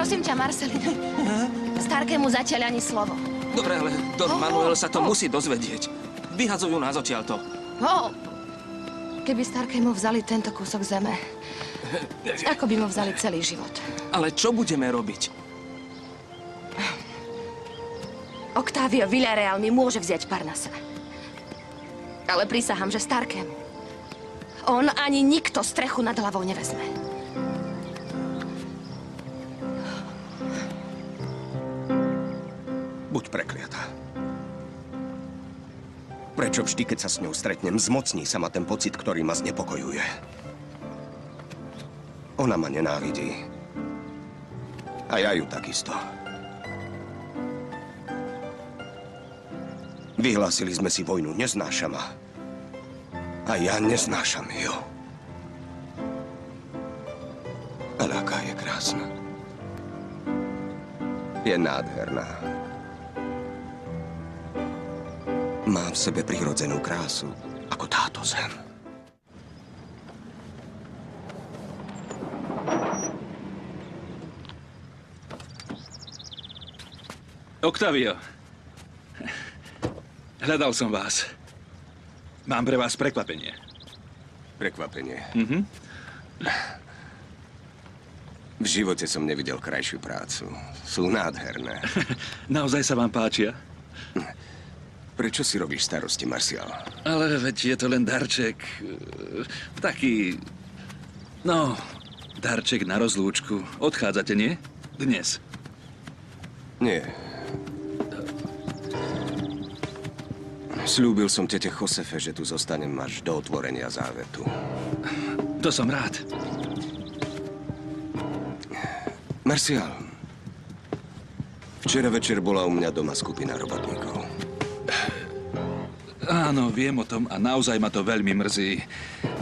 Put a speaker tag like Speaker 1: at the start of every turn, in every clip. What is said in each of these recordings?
Speaker 1: Prosím ťa, Marcelino. Starkému zatiaľ ani slovo.
Speaker 2: Dobre, ale Don Manuel sa to musí dozvedieť. Vyhadzujú nás odtiaľto.
Speaker 1: Keby Starkému vzali tento kúsok zeme, ako by mu vzali celý život.
Speaker 2: Ale čo budeme robiť?
Speaker 1: Octavio Villarreal mi môže vziať Parnasa. Ale prisahám, že Starkému on ani nikto strechu nad hlavou nevezme.
Speaker 3: Buď prekliatá. Prečo vždy, keď sa s ňou stretnem, zmocní sa ma ten pocit, ktorý ma znepokojuje? Ona ma nenávidí. A ja ju takisto. Vyhlásili sme si vojnu, neznáša ma. A ja neznášam ju. Ale aká je krásna. Je nádherná. Má v sebe prirodzenú krásu, ako táto zem.
Speaker 4: Octavio, hľadal som vás. Mám pre vás prekvapenie.
Speaker 3: Prekvapenie? V živote som nevidel krajšiu prácu. Sú nádherné.
Speaker 4: Naozaj sa vám páčia?
Speaker 3: Prečo si robíš starosti, Marcial?
Speaker 4: Ale veď je to len darček. Taký... No, darček na rozlúčku. Odchádzate, nie? Dnes.
Speaker 3: Nie. Sľúbil som tete Josefe, že tu zostanem až do otvorenia závetu.
Speaker 4: To som rád.
Speaker 3: Marcial, včera večer bola u mňa doma skupina robotníkov.
Speaker 4: Áno, viem o tom a naozaj ma to veľmi mrzí.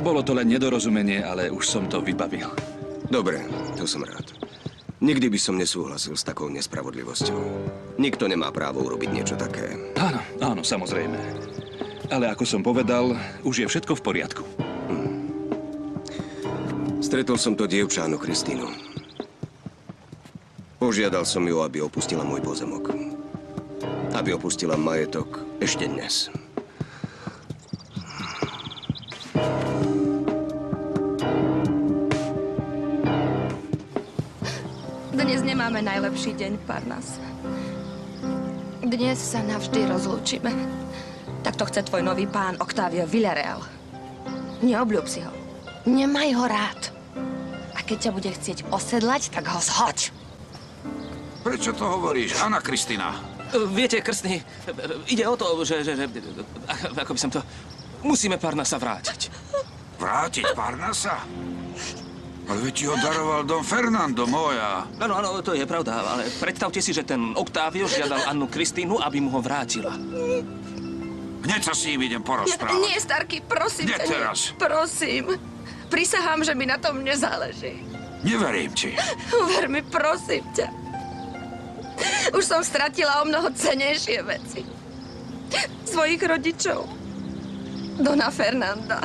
Speaker 4: Bolo to len nedorozumenie, ale už som to vybavil.
Speaker 3: Dobre, to som rád. Nikdy by som nesúhlasil s takou nespravodlivosťou. Nikto nemá právo urobiť niečo také.
Speaker 4: Áno, áno, samozrejme. Ale ako som povedal, už je všetko v poriadku.
Speaker 3: Stretol som to dievčánu Kristínu. Požiadal som ju, aby opustila môj pozemok. Aby opustila majetok ešte dnes.
Speaker 1: Dnes nemáme najlepší deň, Parnas. Dnes sa navždy rozlúčime. Tak to chce tvoj nový pán Octavio Villarreal. Neobľúb si ho. Nemaj ho rád. A keď ťa bude chcieť osedlať, tak ho zhoď.
Speaker 5: Prečo to hovoríš, Anna Kristina?
Speaker 2: Viete, krstný, ide o to, že... Ako by som to... Musíme Parnasa vrátiť.
Speaker 5: Vrátiť Parnasa? Ale veď ti ho daroval Don Fernando, moja.
Speaker 2: Áno, áno, to je pravda, ale predstavte si, že ten Octavio žiadal Annu Kristínu, aby mu ho vrátila.
Speaker 5: Hneď sa s ním idem porozprávať.
Speaker 1: Nie, Starky, prosím
Speaker 5: ťa. Teraz?
Speaker 1: Prosím. Prisahám, že mi na tom nezáleží.
Speaker 5: Neverím ti.
Speaker 1: Ver mi, prosím ťa. Už som stratila o mnoho cenejšie veci. Svojich rodičov. Dona Fernanda.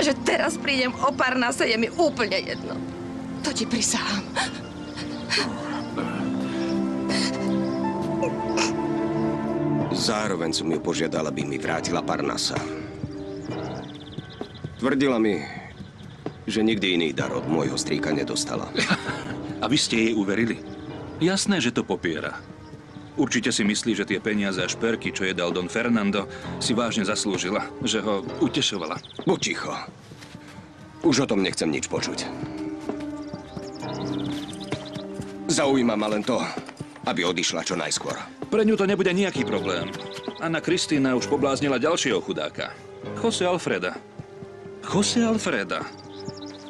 Speaker 1: Že teraz prídem o Parnase, je mi úplne jedno. To ti prisahám.
Speaker 3: Zároveň som ju požiadal, aby mi vrátila Parnasa. Tvrdila mi, že nikdy iný dar od môjho strýka nedostala.
Speaker 4: A vy ste jej uverili? Jasné, že to popiera. Určite si myslí, že tie peniaze a šperky, čo jej dal Don Fernando, si vážne zaslúžila, že ho utešovala.
Speaker 3: Buď ticho. Už o tom nechcem nič počuť. Zaujíma ma len to, aby odišla čo najskôr.
Speaker 4: Pre ňu to nebude nejaký problém. Anna Kristína už pobláznila ďalšieho chudáka. Jose Alfreda. Jose Alfreda.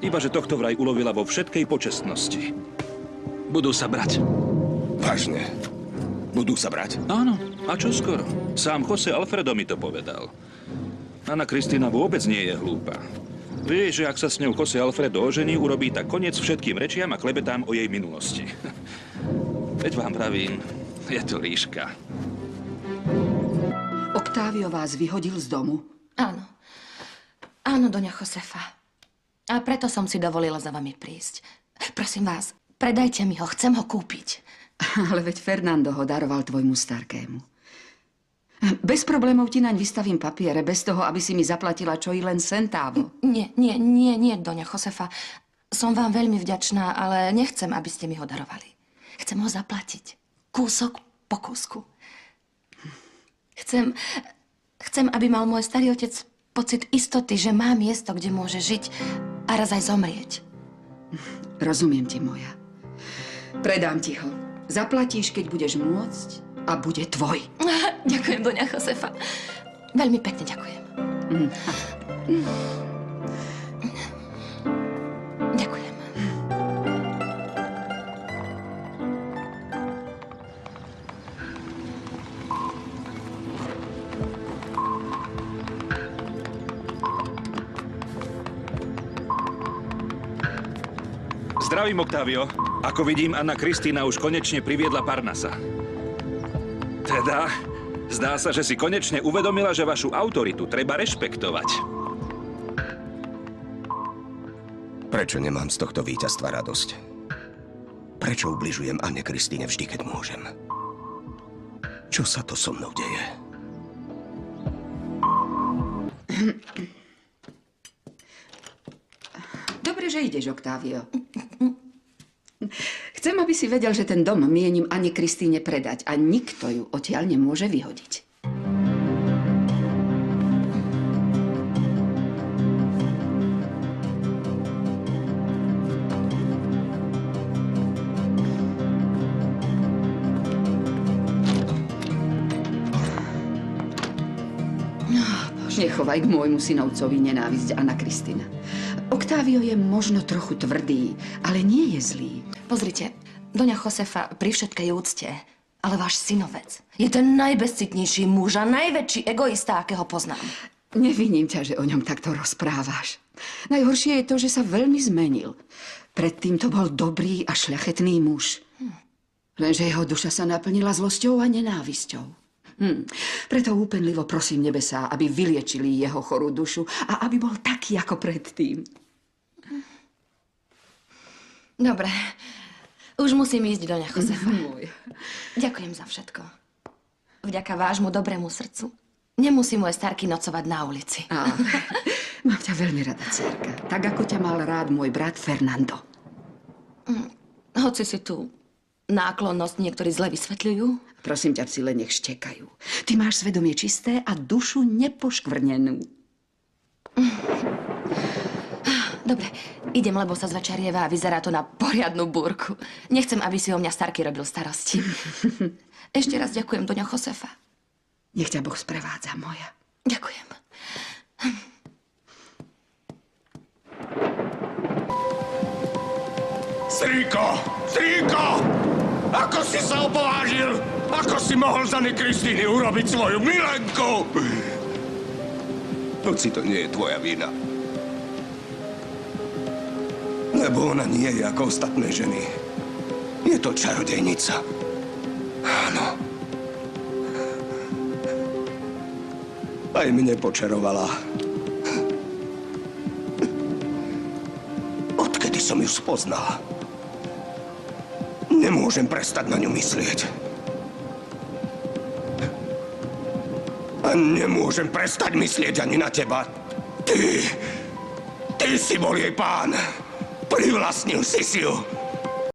Speaker 4: Ibaže tohto vraj ulovila vo všetkej počestnosti. Budú sa brať.
Speaker 3: Vážne? Budú sa brať?
Speaker 4: Áno. A čo skoro? Sám Jose Alfredo mi to povedal. Anna Kristína vôbec nie je hlúpa. Vie, že ak sa s ňou Jose Alfredo ožení, urobí tak koniec všetkým rečiam a klebetám o jej minulosti. Veď vám pravím, je to líška.
Speaker 6: Octavio vás vyhodil z domu?
Speaker 1: Áno. Áno, doňa Josefa. A preto som si dovolila za vami prísť. Prosím vás, Predajte mi ho, chcem ho kúpiť.
Speaker 6: Ale veď Fernando ho daroval tvojmu starkému. Bez problémov ti naň vystavím papiere, bez toho, aby si mi zaplatila čo i len centávo.
Speaker 1: Nie, doňa Josefa. Som vám veľmi vďačná, ale nechcem, aby ste mi ho darovali. Chcem ho zaplatiť. Kúsok po kúsku. Chcem, aby mal môj starý otec pocit istoty, že má miesto, kde môže žiť a raz aj zomrieť.
Speaker 6: Rozumiem ti, moja. Predám ti ho. Zaplatíš, keď budeš môcť a bude tvoj.
Speaker 1: Ďakujem, doňa Josefa. Veľmi pekne ďakujem. Ďakujem.
Speaker 4: Zdravím, Octavio. Ako vidím, Anna Kristína už konečne priviedla Parnasa. Teda, zdá sa, že si konečne uvedomila, že vašu autoritu treba rešpektovať.
Speaker 3: Prečo nemám z tohto víťazstva radosť? Prečo ubližujem Anne Kristíne vždy, keď môžem? Čo sa to so mnou deje?
Speaker 6: Dobre, že ideš, Octavio. Chcem, aby si vedel, že ten dom mienim Anne Kristíne predať a nikto ju odtiaľ nemôže vyhodiť. Nechovaj k môjmu synovcovi nenávisť, Anna Kristína. Octavio je možno trochu tvrdý, ale nie je zlý.
Speaker 1: Pozrite, doňa Josefa, pri všetkej úcte, ale váš synovec je ten najbezcitnejší muž a najväčší egoista, akého poznám.
Speaker 6: Neviním ťa, že o ňom takto rozprávaš. Najhoršie je to, že sa veľmi zmenil. Predtým to bol dobrý a šľachetný muž. Lenže jeho duša sa naplnila zlosťou a nenávisťou. Preto úpenlivo prosím nebesá, aby vyliečili jeho chorú dušu a aby bol taký ako predtým.
Speaker 1: Dobre, už musím ísť, doňa Josefa.
Speaker 6: Môj.
Speaker 1: Ďakujem za všetko. Vďaka vášmu dobrému srdcu nemusí môj starky nocovať na ulici.
Speaker 6: Mám ťa veľmi rada, dcérka. Tak, ako ťa mal rád môj brat Fernando.
Speaker 1: Hoci si tu náklonnosť niektorí zle vysvetľujú.
Speaker 6: Prosím ťa, psi, len nech štekajú. Ty máš svedomie čisté a dušu nepoškvrnenú.
Speaker 1: Dobre, idem, lebo sa zvečerieva a vyzerá to na poriadnu búrku. Nechcem, aby si o mňa starky robil starosti. Ešte raz ďakujem, doňa Josefa.
Speaker 6: Nech ťa Boh sprevádza, moja.
Speaker 1: Ďakujem.
Speaker 3: Strýko! Ako si sa opovážil? Ako si mohol z Anny Kristíny urobiť svoju milenku? Hoci to nie je tvoja vina. Lebo ona nie je ako ostatné ženy. Je to čarodejnica. Áno. Aj mne počarovala. Odkedy som ju spoznal, nemôžem prestať na ňu myslieť. A nemôžem prestať myslieť ani na teba. Ty si bol jej pán. Privlastnil si ju.